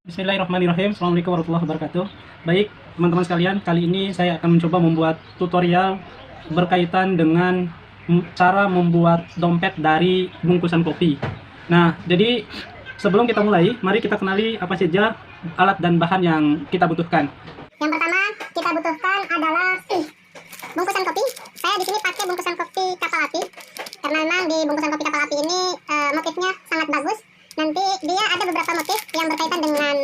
Bismillahirrahmanirrahim. Assalamualaikum warahmatullahi wabarakatuh. Baik, teman-teman sekalian, kali ini saya akan mencoba membuat tutorial berkaitan dengan cara membuat dompet dari bungkusan kopi. Nah, jadi sebelum kita mulai, mari kita kenali apa saja alat dan bahan yang kita butuhkan. Yang pertama kita butuhkan adalah bungkusan kopi. Saya di sini pakai bungkusan kopi kapal api karena memang di bungkusan kopi kapal api ini motifnya sangat bagus. Nanti dia ada beberapa motif yang berkaitan dengan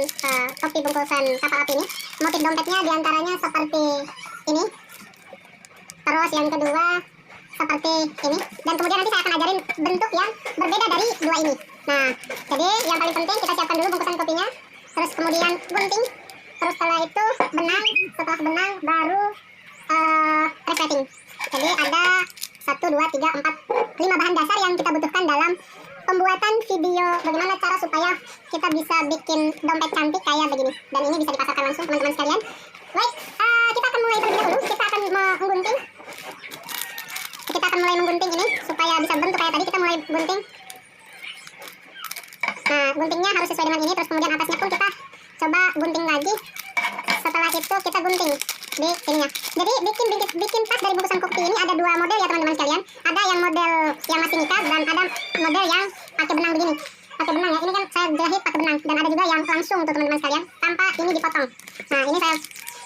kopi bungkusan kapal api ini. Motif dompetnya diantaranya seperti ini. Terus yang kedua seperti ini. Dan kemudian nanti saya akan ajarin bentuk yang berbeda dari dua ini. Nah, jadi yang paling penting kita siapkan dulu bungkusan kopinya. Terus kemudian gunting. Terus setelah itu benang. Setelah benang baru resleting. Jadi ada 1, 2, 3, 4, 5 bahan dasar yang kita butuhkan dalam pembuatan video bagaimana cara supaya kita bisa bikin dompet cantik kayak begini. Dan ini bisa dipasarkan langsung teman-teman sekalian. Baik, kita akan mulai terlebih dahulu. Kita akan menggunting. Kita akan mulai menggunting ini supaya bisa bentuk kayak tadi. Kita mulai gunting. Nah, guntingnya harus sesuai dengan ini. Terus kemudian atasnya pun kita coba gunting lagi. Setelah itu kita gunting di ininya. Jadi bikin tas dari bungkusan kopi ini ada dua model ya teman-teman sekalian. Ada yang model yang masih nikah dan ada model yang pakai benang begini. Pakai benang ya. Ini kan saya jahit pakai benang dan ada juga yang langsung tuh teman-teman sekalian tanpa ini dipotong. Nah, ini saya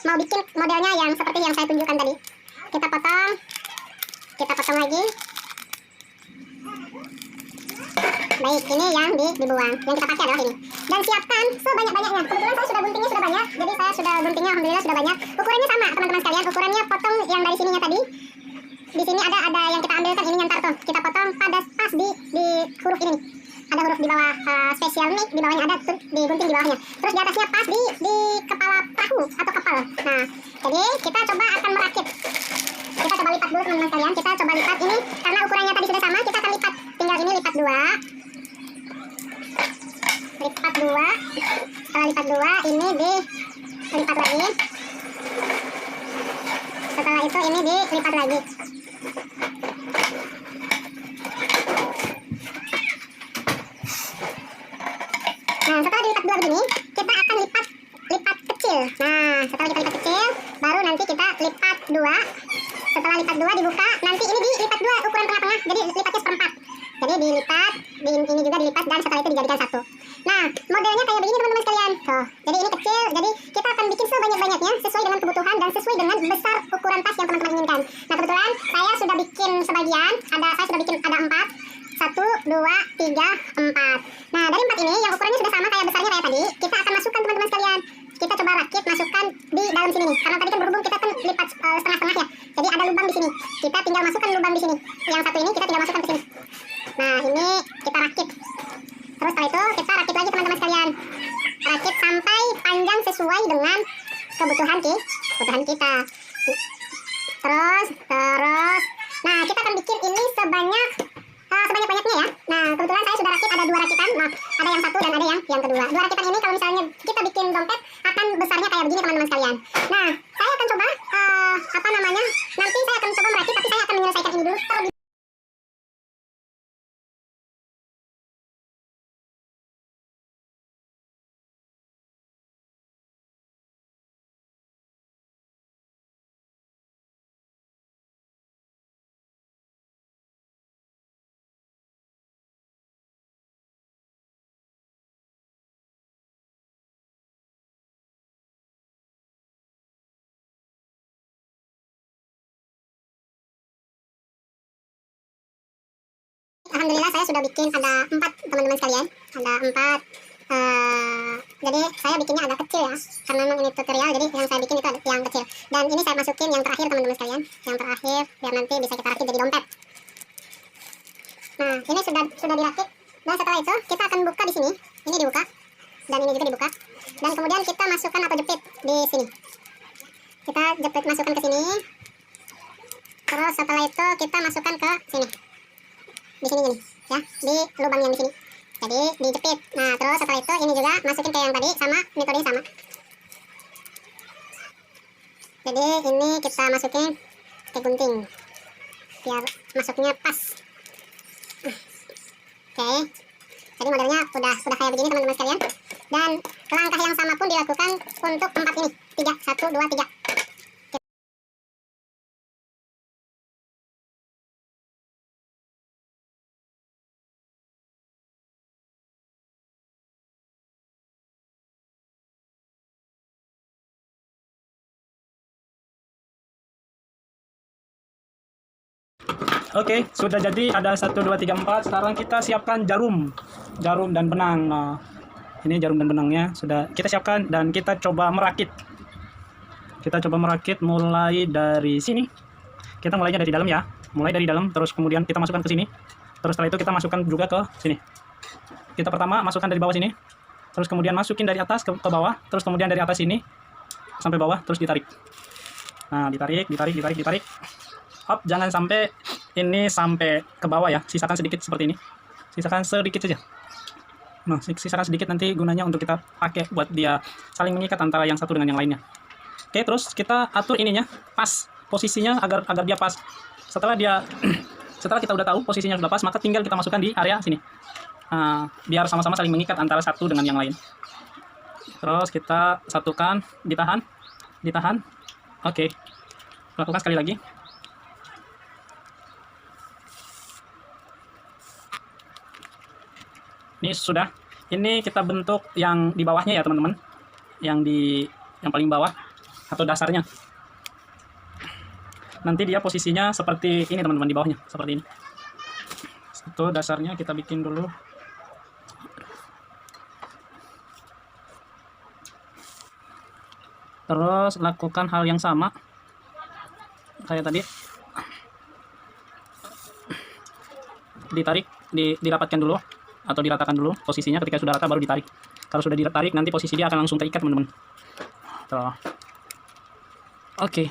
mau bikin modelnya yang seperti yang saya tunjukkan tadi. Kita potong. Kita potong lagi. Baik, ini yang dibuang. Yang kita pakai adalah ini. Dan siapkan sebanyak-banyaknya. Kebetulan saya sudah guntingnya sudah banyak. Jadi saya sudah guntingnya alhamdulillah sudah banyak. Ukurannya sama teman-teman sekalian. Ukurannya potong yang dari sininya tadi. Di sini ada yang kita ambilkan ini nyantar tuh. Kita potong pada pas di huruf ini. Ada huruf di bawah spesial nih, di bawahnya ada digunting di bawahnya. Terus di atasnya pas di kepala perahu atau kapal. Nah, jadi kita coba akan merakit. Kita coba lipat dulu teman-teman sekalian. Kita coba lipat ini karena ukurannya tadi sudah sama. Kita akan lipat. Tinggal ini lipat dua. Lipat dua. Setelah lipat dua ini dilipat lagi. Setelah itu ini dilipat lagi. Nah, setelah dilipat dua begini, kita akan lipat kecil. Nah, setelah kita lipat kecil, baru nanti kita lipat dua. Setelah lipat dua dibuka, nanti ini dilipat dua ukuran tengah-tengah. Jadi lipatnya seperempat. Jadi dilipat, ini juga dilipat dan setelah itu dijadikan satu. Nah, modelnya kayak begini teman-teman sekalian. Tuh, jadi ini kecil, jadi kita akan bikin sebanyak-banyaknya sesuai dengan kebutuhan dan sesuai dengan besar ukuran tas yang teman-teman inginkan. Nah, kebetulan saya sudah bikin sebagian, saya sudah bikin ada 4. 1, 2, 3, 4. Nah, dari 4 ini yang ukurannya sudah sama kayak besarnya kayak tadi, kita akan masukkan teman-teman sekalian. Kita coba rakit masukkan di dalam sini nih. Karena tadi kan berhubung kita kan lipat setengah-setengah ya. Jadi ada lubang di sini. Kita tinggal masukkan lubang di sini. Yang satu ini kita tinggal masukkan ke sini. Nah, ini kita rakit. Terus setelah itu kita rakit lagi teman-teman sekalian. Rakit sampai panjang sesuai dengan kebutuhan kita. Terus. Nah, kita akan bikin ini sebanyak-banyaknya ya. Nah, kebetulan saya sudah rakit ada 2 rakitan. Nah, ada yang satu dan ada yang kedua. 2 rakitan ini kalau misalnya kita bikin dompet akan besarnya kayak begini teman-teman sekalian. Nah, saya akan coba nanti saya akan coba merakit, tapi saya akan menyelesaikan ini dulu terlebih. Alhamdulillah saya sudah bikin ada 4 teman-teman sekalian. Ada 4. Jadi saya bikinnya agak kecil ya. Karena memang ini tutorial, jadi yang saya bikin itu ada yang kecil. Dan ini saya masukin yang terakhir teman-teman sekalian. Yang terakhir biar nanti bisa kita rakit jadi dompet. Nah, ini sudah dirakit. Dan setelah itu kita akan buka di sini. Ini dibuka. Dan ini juga dibuka. Dan kemudian kita masukkan atau jepit di sini. Kita jepit masukkan ke sini. Terus setelah itu kita masukkan ke sini. Di sini gini ya, di lubang yang di sini. Jadi dijepit. Nah, terus setelah itu ini juga masukin kayak yang tadi, sama metodenya sama. Jadi ini kita masukin ke gunting biar masuknya pas. Oke. Jadi modelnya udah kayak begini teman-teman sekalian. Dan langkah yang sama pun dilakukan untuk 4 ini. 3, 1, 2, 3. Oke, sudah jadi ada 1, 2, 3, 4. Sekarang kita siapkan jarum dan benang. Nah, ini jarum dan benangnya sudah kita siapkan dan kita coba merakit. Kita coba merakit mulai dari sini. Kita mulainya dari dalam ya. Mulai dari dalam, terus kemudian kita masukkan ke sini. Terus setelah itu kita masukkan juga ke sini. Kita pertama masukkan dari bawah sini. Terus kemudian masukin dari atas ke bawah. Terus kemudian dari atas sini sampai bawah, terus ditarik. Nah, ditarik. Hop, jangan sampai ini sampai ke bawah ya. Sisakan sedikit seperti ini. Sisakan sedikit saja. Nah, sisakan sedikit nanti gunanya untuk kita pakai buat dia saling mengikat antara yang satu dengan yang lainnya. Oke, terus kita atur ininya pas posisinya agar dia pas. Setelah kita udah tahu posisinya sudah pas, maka tinggal kita masukkan di area sini. Biar sama-sama saling mengikat antara satu dengan yang lain. Terus kita satukan, ditahan. Oke. Lakukan sekali lagi. Ini sudah. Ini kita bentuk yang di bawahnya ya, teman-teman. Yang paling bawah atau dasarnya. Nanti dia posisinya seperti ini, teman-teman, di bawahnya, seperti ini. Itu dasarnya kita bikin dulu. Terus lakukan hal yang sama kayak tadi. Ditarik, dirapatkan dulu atau diratakan dulu posisinya. Ketika sudah rata baru ditarik. Kalau sudah ditarik nanti posisi dia akan langsung terikat, teman-teman. Tuh. Oke.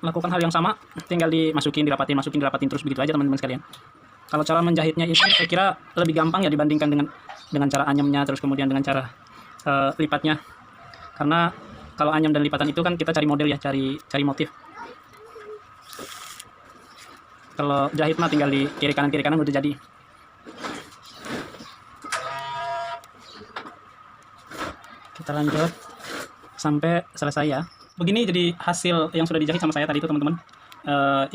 Lakukan hal yang sama, tinggal dimasukin, dirapatin terus begitu aja, teman-teman sekalian. Kalau cara menjahitnya ini saya kira lebih gampang ya dibandingkan dengan cara anyamnya, terus kemudian dengan cara lipatnya. Karena kalau anyam dan lipatan itu kan kita cari model ya, cari motif. Kalau jahit mah tinggal di kiri kanan udah jadi. Kita lanjut sampai selesai ya. Begini jadi hasil yang sudah dijahit sama saya tadi itu, teman-teman.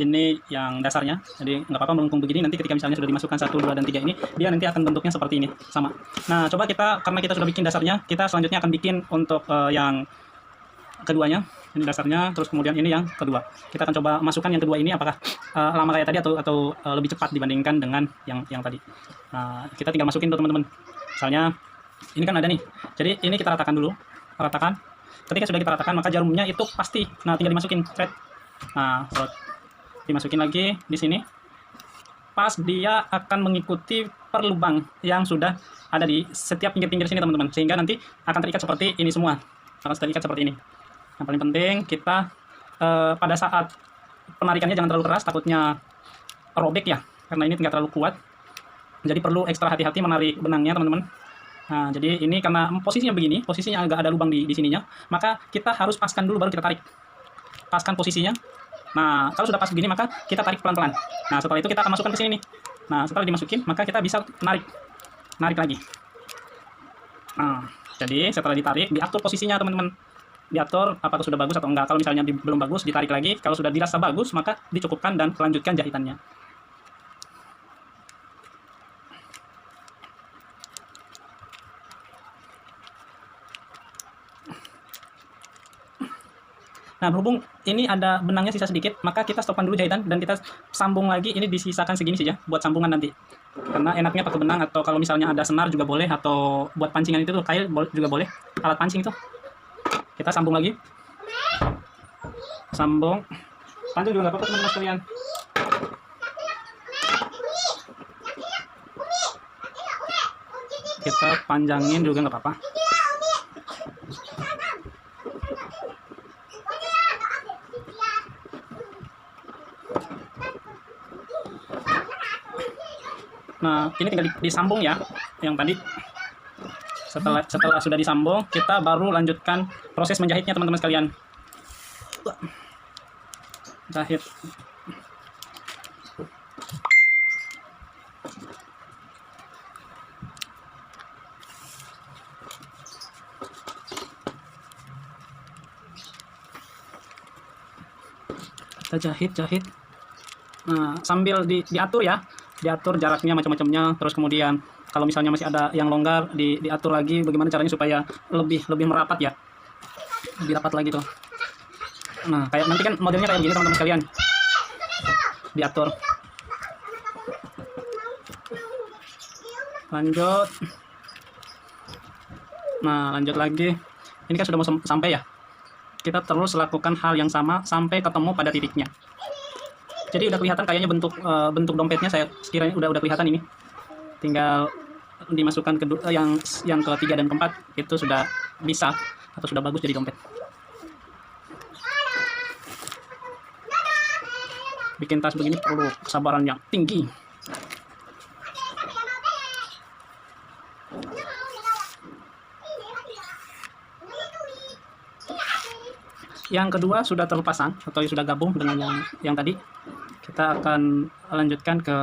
Ini yang dasarnya, jadi nggak apa-apa melengkung begini. Nanti ketika misalnya sudah dimasukkan 1, 2, dan 3 ini, dia nanti akan bentuknya seperti ini, sama. Nah, coba karena kita sudah bikin dasarnya, kita selanjutnya akan bikin untuk yang keduanya. Ini dasarnya, terus kemudian ini yang kedua. Kita akan coba masukkan yang kedua ini, apakah lama kayak tadi atau lebih cepat dibandingkan dengan yang tadi. Nah, kita tinggal masukin tuh, teman-teman. Misalnya ini kan ada nih, jadi ini kita ratakan dulu, Ketika sudah kita ratakan, maka jarumnya itu pasti, nah tinggal dimasukin, thread. Nah, dimasukin lagi di sini. Pas dia akan mengikuti per lubang yang sudah ada di setiap pinggir-pinggir sini, teman-teman. Sehingga nanti akan terikat seperti ini semua. Akan terikat seperti ini. Yang paling penting kita pada saat penarikannya jangan terlalu keras, takutnya robek ya, karena ini tidak terlalu kuat. Jadi perlu ekstra hati-hati menarik benangnya, teman-teman. Nah, jadi ini karena posisinya begini, posisinya agak ada lubang di sininya, maka kita harus paskan dulu baru kita tarik. Paskan posisinya. Nah, kalau sudah pas begini maka kita tarik pelan-pelan. Nah, setelah itu kita akan masukkan ke sini nih. Nah, setelah dimasukin maka kita bisa narik lagi. Nah, jadi setelah ditarik, diatur posisinya, teman-teman. Diatur apakah sudah bagus atau enggak. Kalau misalnya belum bagus, ditarik lagi. Kalau sudah dirasa bagus, maka dicukupkan dan lanjutkan jahitannya. Nah, berhubung ini ada benangnya sisa sedikit, maka kita stopkan dulu jahitan dan kita sambung lagi. Ini disisakan segini saja buat sambungan nanti. Karena enaknya pakai benang, atau kalau misalnya ada senar juga boleh, atau buat pancingan itu tuh kail juga boleh, alat pancing itu. Kita sambung lagi. Sambung. Panjang juga nggak apa-apa, teman-teman sekalian. Kita panjangin juga nggak apa-apa. Nah, ini tinggal disambung ya, yang tadi Setelah sudah disambung, kita baru lanjutkan proses menjahitnya teman-teman sekalian. Jahit. Kita jahit. Nah, sambil diatur ya, diatur jaraknya macam-macamnya. Terus kemudian kalau misalnya masih ada yang longgar, diatur lagi bagaimana caranya supaya lebih merapat ya, lebih rapat lagi tuh. Nah, kayak nanti kan modelnya kayak begini teman-teman sekalian, diatur. Lanjut. Nah, lanjut lagi. Ini kan sudah mau sampai ya. Kita terus lakukan hal yang sama sampai ketemu pada titiknya. Jadi udah kelihatan kayaknya bentuk dompetnya, saya sekiranya udah kelihatan ini. Tinggal dimasukkan ke yang ketiga dan keempat, itu sudah bisa atau sudah bagus jadi dompet. Bikin tas begini perlu kesabaran yang tinggi. Yang kedua sudah terpasang atau sudah gabung dengan yang tadi. Kita akan lanjutkan ke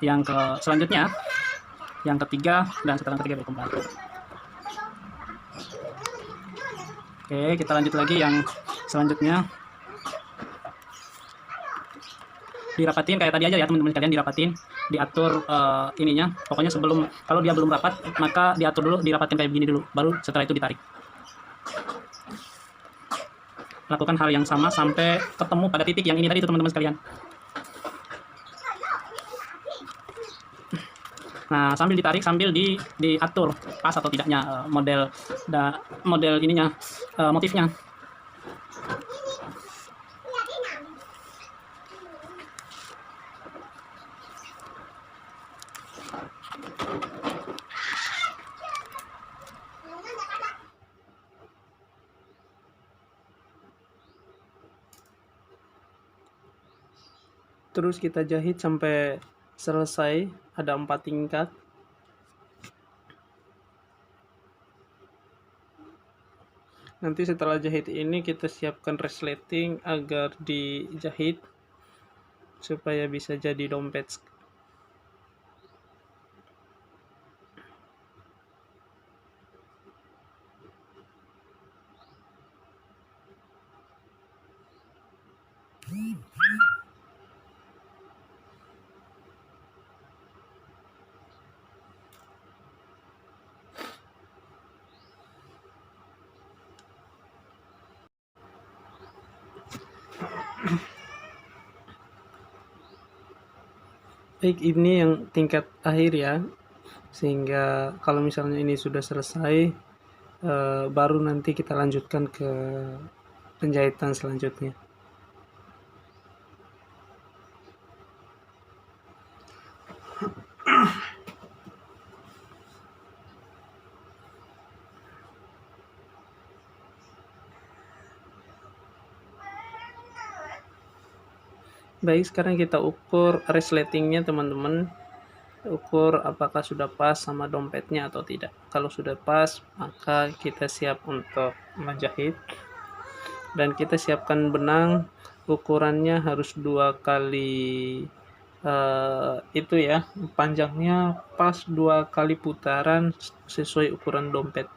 yang selanjutnya, yang ketiga, dan setelah ketiga keempat. Oke, kita lanjut lagi yang selanjutnya. Dirapatin kayak tadi aja ya teman-teman sekalian, dirapatin, diatur ininya. Pokoknya kalau dia belum rapat, maka diatur dulu, dirapatin kayak begini dulu, baru setelah itu ditarik. Lakukan hal yang sama sampai ketemu pada titik yang ini tadi itu teman-teman sekalian. Nah, sambil ditarik, sambil diatur pas atau tidaknya model ininya, motifnya. Terus kita jahit sampai selesai, ada 4 tingkat. Nanti setelah jahit ini kita siapkan resleting agar dijahit supaya bisa jadi dompet. Baik, ini yang tingkat akhir ya, sehingga kalau misalnya ini sudah selesai, baru nanti kita lanjutkan ke penjahitan selanjutnya. Baik, sekarang kita ukur resletingnya teman-teman, ukur apakah sudah pas sama dompetnya atau tidak. Kalau sudah pas, maka kita siap untuk menjahit, dan kita siapkan benang. Ukurannya harus 2 kali itu ya, panjangnya pas 2 kali putaran sesuai ukuran dompet.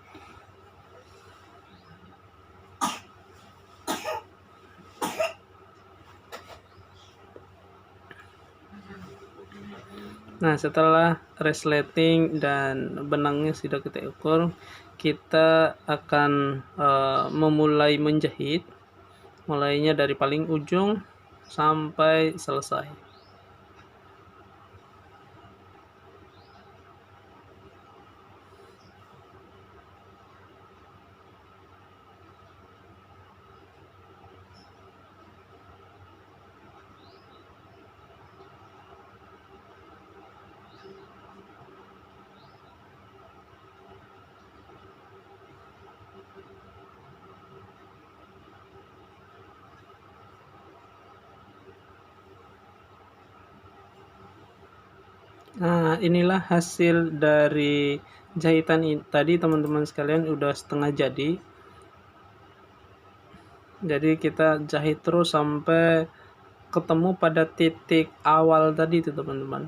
Nah, setelah resleting dan benangnya sudah kita ukur, kita akan memulai menjahit, mulainya dari paling ujung sampai selesai. Nah, inilah hasil dari jahitan tadi teman-teman sekalian, udah setengah jadi. Jadi kita jahit terus sampai ketemu pada titik awal tadi itu teman-teman.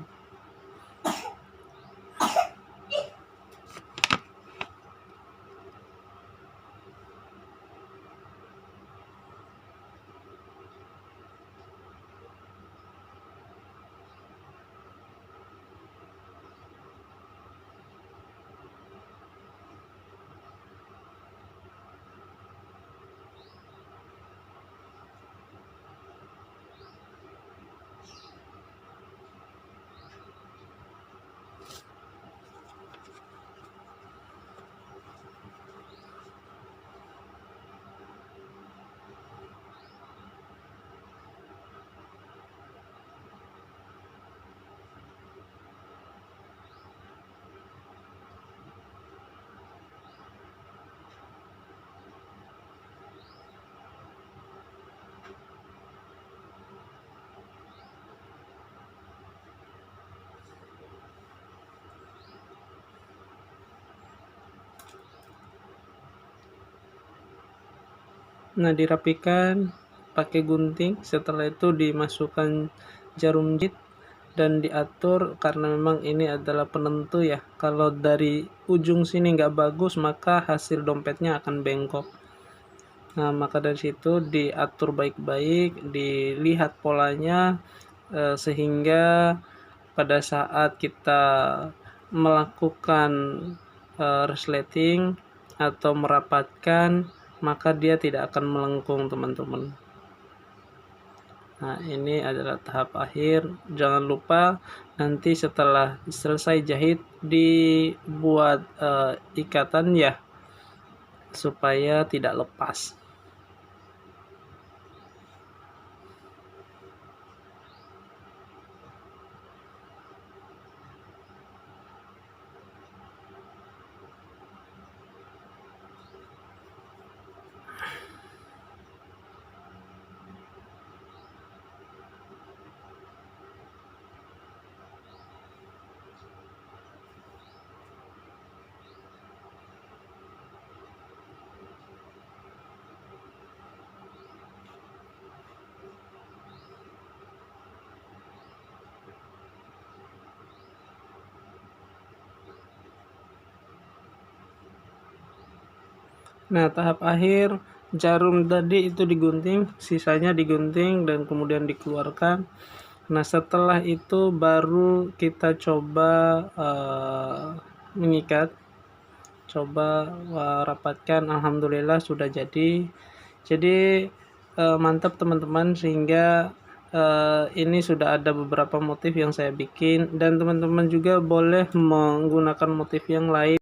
Nah, dirapikan pakai gunting, setelah itu dimasukkan jarum jahit dan diatur, karena memang ini adalah penentu ya. Kalau dari ujung sini nggak bagus, maka hasil dompetnya akan bengkok. Nah, maka dari situ diatur baik-baik, dilihat polanya, sehingga pada saat kita melakukan resleting atau merapatkan, maka dia tidak akan melengkung teman-teman. Nah, ini adalah tahap akhir. Jangan lupa nanti setelah selesai jahit dibuat ikatan ya, supaya tidak lepas. Nah, tahap akhir, jarum tadi itu digunting, sisanya digunting dan kemudian dikeluarkan. Nah, setelah itu baru kita coba mengikat, coba rapatkan. Alhamdulillah sudah jadi. Jadi mantap teman-teman, sehingga ini sudah ada beberapa motif yang saya bikin, dan teman-teman juga boleh menggunakan motif yang lain.